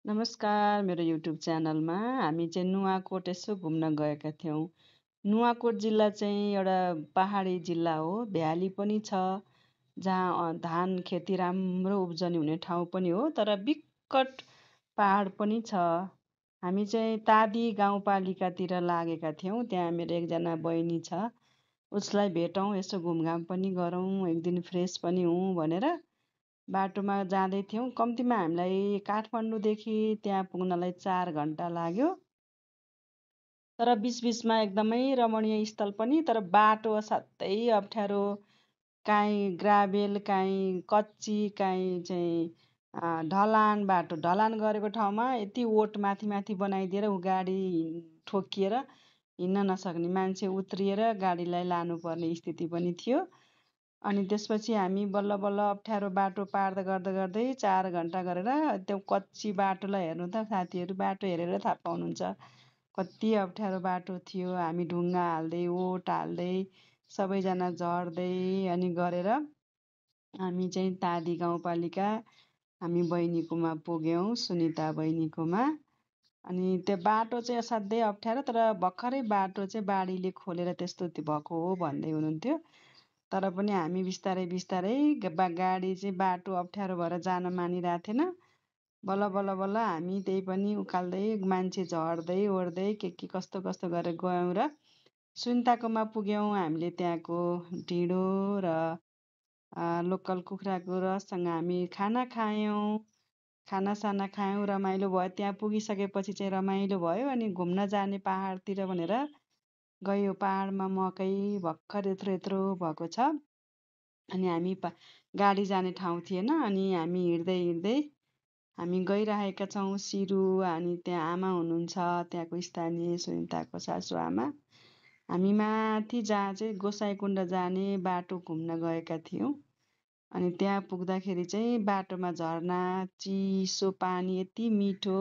नमस्कार मेरो युट्युब च्यानलमा हामी चाहिँ नुवाकोट यसो घुम्न गएका थियौँ। नुवाकोट जिल्ला चाहिँ एउटा पहाडी जिल्ला हो, भ्याली पनि छ, जहाँ धान खेती राम्रो उब्जनी हुने ठाउँ पनि हो, तर बिकट पहाड पनि छ। हामी चाहिँ तादी गाउँपालिकातिर लागेका थियौँ। त्यहाँ मेरो एकजना बहिनी छ, उसलाई भेटौँ, यसो घुमघाम पनि गरौँ, एक दिन फ्रेस पनि हौँ भनेर बाटोमा जाँदै थियौँ। कम्तीमा हामीलाई काठमाडौँदेखि त्यहाँ पुग्नलाई 4 घन्टा लाग्यो। तर बिचबिचमा एकदमै रमणीय स्थल पनि, तर बाटो असाध्यै अप्ठ्यारो, काहीँ ग्राभेल, काहीँ कच्ची, काहीँ चाहिँ ढलान बाटो। ढलान गरेको ठाउँमा यति ओट माथि माथि बनाइदिएर ऊ गाडी ठोकिएर हिँड्न नसक्ने, मान्छे उत्रिएर गाडीलाई लानुपर्ने स्थिति पनि थियो। अनि त्यसपछि हामी बल्ल बल्ल अप्ठ्यारो बाटो पार गर्दा गर्दै 4 घन्टा गरेर त्यो कच्ची बाटोलाई हेर्नु त साथीहरू, बाटो हेरेर थाहा पाउनुहुन्छ कति अप्ठ्यारो बाटो थियो। हामी ढुङ्गा हाल्दै ओट हाल्दै सबैजना झर्दै अनि गरेर हामी चाहिँ तादी गाउँपालिका हामी बहिनीकोमा पुग्यौँ, सुनिता बहिनीकोमा। अनि त्यो बाटो चाहिँ असाध्यै अप्ठ्यारो, तर भर्खरै बाटो चाहिँ बाढीले खोलेर त्यस्तो भएको हो भन्दै हुनुहुन्थ्यो। तर पनि हामी बिस्तारै बिस्तारै गाडी चाहिँ बाटो अप्ठ्यारो भएर जान मानिरहेको थिएन। बल्ल बल्ल बल्ल हामी त्यही पनि उकाल्दै मान्छे झर्दै ओर्दै के कस्तो कस्तो गरेर गयौँ र सुनिताकोमा पुग्यौँ। हामीले त्यहाँको ढिँडो र लोकल कुखुराको रससँग हामी खाना खायौँ, खानासाना खायौँ, रमाइलो भयो। त्यहाँ पुगिसकेपछि चाहिँ रमाइलो भयो। अनि घुम्न जाने पाहाडतिर भनेर गयो। पाहाडमा मकै भर्खर यत्रो यत्रो भएको छ। अनि हामी गाडी जाने ठाउँ थिएन। अनि हामी हिँड्दै हिँड्दै हामी गइरहेका छौँ सिरु। अनि त्यहाँ आमा हुनुहुन्छ, त्यहाँको स्थानीय सुनिताको सासुआमा। हामी माथि जहाँ चाहिँ गोसाइँकुण्ड जाने बाटो घुम्न गएका थियौँ। अनि त्यहाँ पुग्दाखेरि चाहिँ बाटोमा झरना, चिसो पानी, यति मिठो,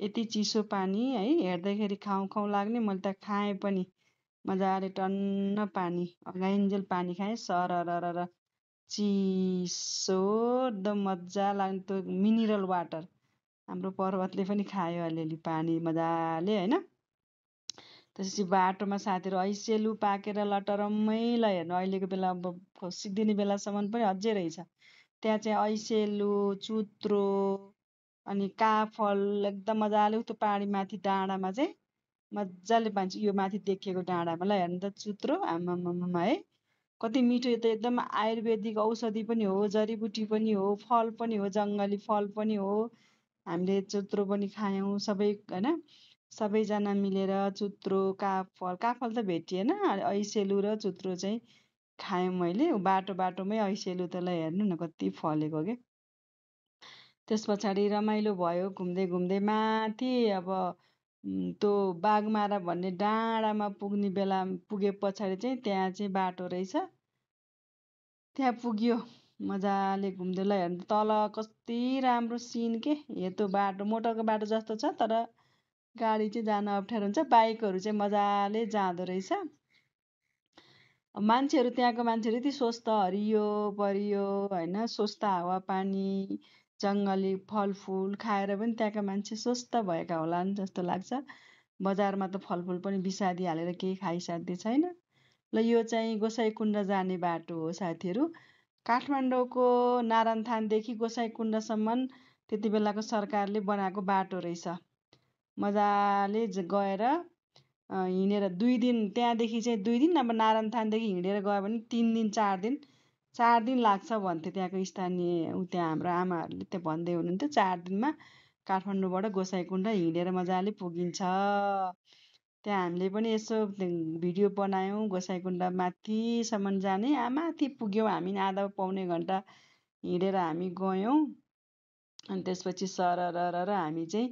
यति चिसो पानी है, हेर्दाखेरि खाउँ खाउँ लाग्ने। मैले त खाएँ पनि, मजाले टन्न पानी, अगाइन्जेल पानी खाएँ, सररर चिसो, एकदम मजा लाग्ने त्यो मिनरल वाटर। हाम्रो पर्वतले पनि खायो अलिअलि पानी मजाले होइन। त्यसपछि बाटोमा साथीहरू ऐसेलु पाकेर लटरम्मै ल हेर्नु, अहिलेको बेला अब सिद्धिने बेलासम्म पनि अझै रहेछ। त्यहाँ चाहिँ ऐसेलु, चुत्रो अनि काफल एकदम मजाले त्यो पाहाडी माथि डाँडामा चाहिँ मजाले पाइन्छ। यो माथि देखिएको डाँडामा ल हेर्नु त चुत्रो, आमामामा है, कति मिठो। यो त एकदम आयुर्वेदिक औषधि पनि हो, जडीबुटी पनि हो, फल पनि हो, जङ्गली फल पनि हो। हामीले चुत्रो पनि खायौँ सबै होइन, सबैजना मिलेर चुत्रो, काफल त भेटिएन, ऐसेलु र चुत्रो चाहिँ खायौँ मैले। बाटो बाटोमै ऐसेलु त ल हेर्नु न कति फलेको के। त्यस पछाडि रमाइलो भयो घुम्दै घुम्दै माथि। अब त्यो बाघमारा भन्ने डाँडामा पुग्ने बेला पुगे पछाडि चाहिँ त्यहाँ चाहिँ बाटो रहेछ, त्यहाँ पुग्यो। मजाले घुम्दै ल हेर्नु तल कति राम्रो सिन के। त्यो बाटो मोटरको बाटो जस्तो छ, तर गाडी चाहिँ जान अप्ठ्यारो हुन्छ। बाइकहरू चाहिँ मजाले जाँदो रहेछ। मान्छेहरू, त्यहाँको मान्छेहरू यति स्वस्थ, हरियो परियो होइन, स्वस्थ हावापानी, जङ्गली फलफुल खाएर पनि त्यहाँका मान्छे स्वस्थ भएका होलान् जस्तो लाग्छ। बजारमा त फलफुल पनि बिसादी हालेर केही खाइसाध्य छैन। ल यो चाहिँ गोसाइँकुण्ड जाने बाटो हो साथीहरू। काठमाडौँको नारायणथानदेखि गोसाइँकुण्डसम्म त्यति बेलाको सरकारले बनाएको बाटो रहेछ। मजाले गएर हिँडेर 2 दिन, त्यहाँदेखि चाहिँ 2 दिन, अब नारायणथानदेखि हिँडेर गयो भने 3 दिन 4 दिन लाग्छ भन्थ्यो त्यहाँको स्थानीय त्यहाँ हाम्रो आमाहरूले त्यो भन्दै हुनुहुन्थ्यो। 4 दिनमा काठमाडौँबाट गोसाइँकुण्ड हिँडेर मजाले पुगिन्छ। त्यहाँ हामीले पनि यसो भिडियो बनायौँ। गोसाइँकुण्ड माथिसम्म जाने, माथि पुग्यौँ हामी, आधा पौने घन्टा हिँडेर हामी गयौँ। अनि त्यसपछि सररर हामी चाहिँ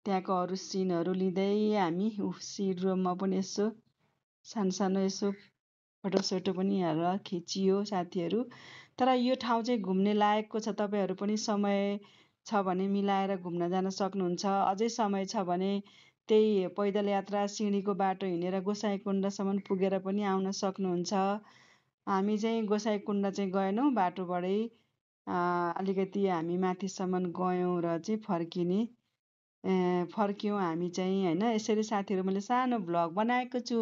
त्यहाँको अरू सिनहरू लिँदै हामी सिरोमा पनि यसो सानो सानो यसो फोटोसोटो पनि हालेर खिचियो साथीहरू। तर यो ठाउँ चाहिँ घुम्ने लायकको छ। तपाईँहरू पनि समय छ भने मिलाएर घुम्न जान सक्नुहुन्छ। अझै समय छ भने त्यही पैदल यात्रा सिँढीको बाटो हिँडेर गोसाइँकुण्डसम्म पुगेर पनि आउन सक्नुहुन्छ। हामी चाहिँ गोसाइँकुण्ड चाहिँ गएनौँ, बाटोबाटै अलिकति हामी माथिसम्म गयौँ र चाहिँ फर्किने फर्क्यौँ हामी चाहिँ होइन। यसरी साथीहरू मैले सानो भ्लग बनाएको छु।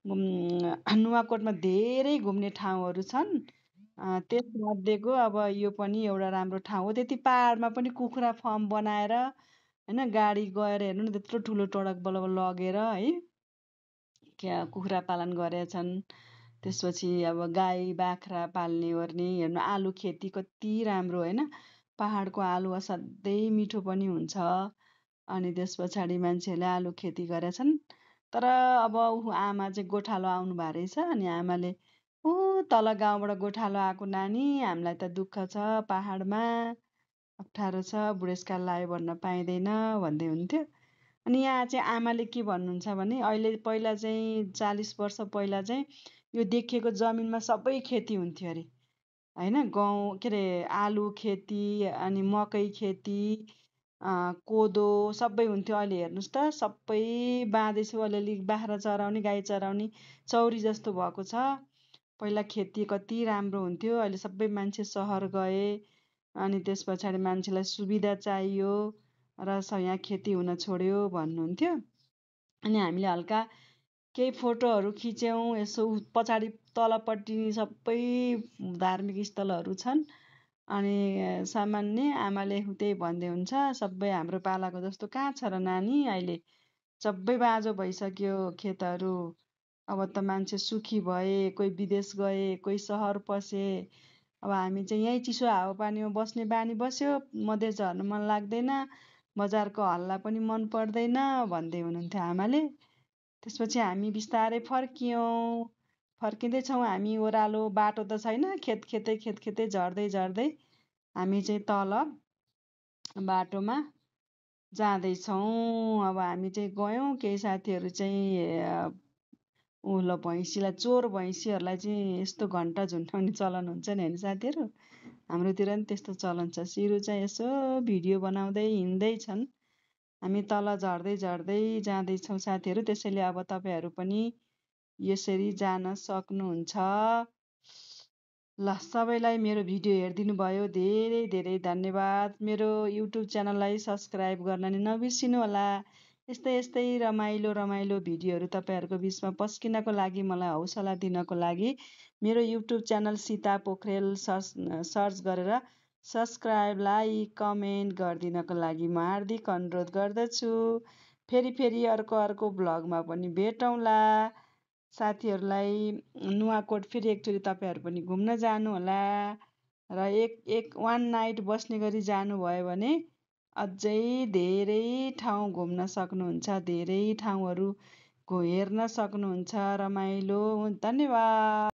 नुवाकोटमा धेरै घुम्ने ठाउँहरू छन्। त्यसमध्येको अब यो पनि एउटा राम्रो ठाउँ हो। त्यति पाहाडमा पनि कुखुरा फर्म बनाएर होइन गाडी गएर हेर्नु न, त्यत्रो ठुलो ट्रक बलब लगेर है कुखुरा पालन गरेछन्। त्यसपछि अब गाई बाख्रा पाल्ने ओर्ने हेर्नु, आलु खेती कति राम्रो होइन। पाहाडको आलु असाध्यै मिठो पनि हुन्छ। अनि त्यस पछाडि मान्छेहरूले आलु खेती गरेछन्। तर अब आमा चाहिँ गोठालो आउनु भएको रहेछ। अनि आमाले तल गाउँबाट गोठालो आएको नानी, हामीलाई त दुःख छ, पाहाडमा अप्ठ्यारो छ, बुढेसकाल लायो भन्न पाइँदैन भन्दै हुन्थ्यो। अनि यहाँ चाहिँ आमाले के भन्नुहुन्छ भने, अहिले पहिला चाहिँ 40 वर्ष पहिला चाहिँ यो देखिएको जमिनमा सबै खेती हुन्थ्यो अरे होइन। गहुँ के अरे आलु खेती, अनि मकै खेती, कोदो सबै हुन्थ्यो। अहिले हेर्नुहोस् त सबै बाँधेछु, अलिअलि बाख्रा चराउने, गाई चराउने चौरी जस्तो भएको छ। पहिला खेती कति राम्रो हुन्थ्यो, अहिले सबै मान्छे सहर गए। अनि त्यस पछाडि मान्छेलाई सुविधा चाहियो र यहाँ खेती हुन छोड्यो भन्नुहुन्थ्यो। अनि हामीले हल्का केही फोटोहरू खिच्यौँ। यसो पछाडि तलपट्टि सबै धार्मिक स्थलहरू छन्। अनि सामान्य आमाले त्यही भन्दै हुन्छ, सबै हाम्रो पालाको जस्तो कहाँ छ र नानी, अहिले सबै बाँझो भइसक्यो खेतहरू। अब त मान्छे सुखी भए, कोही विदेश गए, कोही सहर पसे। अब हामी चाहिँ यहीँ चिसो हावापानीमा बस्ने बानी बस्यो, मधेस झर्न मन लाग्दैन, बजारको हल्ला पनि मन पर्दैन भन्दै हुनुहुन्थ्यो आमाले। त्यसपछि हामी बिस्तारै फर्किँदैछौँ हामी। ओह्रालो बाटो त छैन, खेत खेतै झर्दै झर्दै हामी चाहिँ तल बाटोमा जाँदैछौँ। अब हामी चाहिँ गयौँ, केही साथीहरू चाहिँ ल भैँसीलाई, चोर भैँसीहरूलाई चाहिँ यस्तो घन्टा झुन्डाउने चलन हुन्छ नि होइन साथीहरू। हाम्रोतिर नि त्यस्तो चलन छ। सिरु चाहिँ यसो भिडियो बनाउँदै हिँड्दैछन्। हामी तल झर्दै झर्दै जाँदैछौँ साथीहरू। त्यसैले अब तपाईँहरू पनि यसरी जान सक्नुहुन्छ। ल, सबैलाई मेरो भिडियो हेरिदिनु भयो, धेरै धेरै धन्यवाद। मेरो युट्युब च्यानललाई सब्सक्राइब गर्न नि नबिर्सिनु होला। यस्तै रमाइलो भिडियोहरू तपाईँहरूको बिचमा पस्किनको लागि, मलाई हौसला दिनको लागि मेरो YouTube channel Sita Pokharel search गरेर सब्सक्राइब, लाइक, कमेन्ट गरिदिनको लागि म हार्दिक अनुरोध गर्दछु। फेरि अर्को भ्लगमा पनि भेटौँला। साथीहरूलाई नुवाकोट फेरि एकचोटि तपाईँहरू पनि घुम्न जानुहोला। र वान नाइट बस्ने गरी जानुभयो भने अझै धेरै ठाउँ घुम्न सक्नुहुन्छ, धेरै ठाउँहरू हेर्न सक्नुहुन्छ। रमाइलो। धन्यवाद।